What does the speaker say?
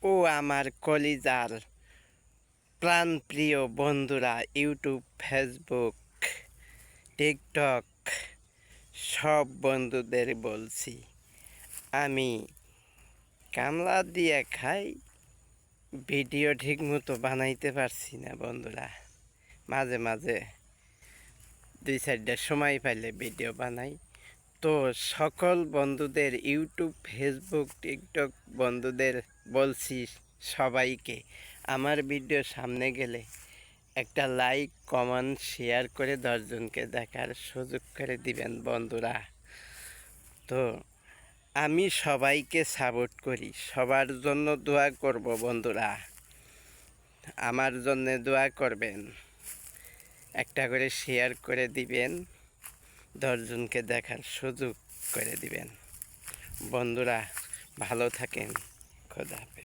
ও আমার কলিজার প্রাণপ্রিয় বন্ধুরা, ইউটিউব, ফেসবুক, টিকটক সব বন্ধুদের বলছি, আমি কামলা দিয়ে খাই, ভিডিও ঠিক মতো বানাইতে পারছি না বন্ধুরা। মাঝে মাঝে 2-4টা সময় পাইলে ভিডিও বানাই। তো সকল বন্ধুদের, ইউটিউব, ফেসবুক, টিকটক বন্ধুদের বলছি, সবাইকে আমার ভিডিও সামনে গেলে একটা লাইক, কমেন্ট, শেয়ার করে 10 জনকে দেখার সুযোগ করে দিবেন বন্ধুরা। তো আমি সবাইকে সাপোর্ট করি, সবার জন্য দোয়া করব বন্ধুরা। আমার জন্য দোয়া করবেন, একটা করে শেয়ার করে দিবেন, 10 জনকে দেখার সুযোগ করে দিবেন বন্ধুরা। ভালো থাকেন, খোদা হাফেজ।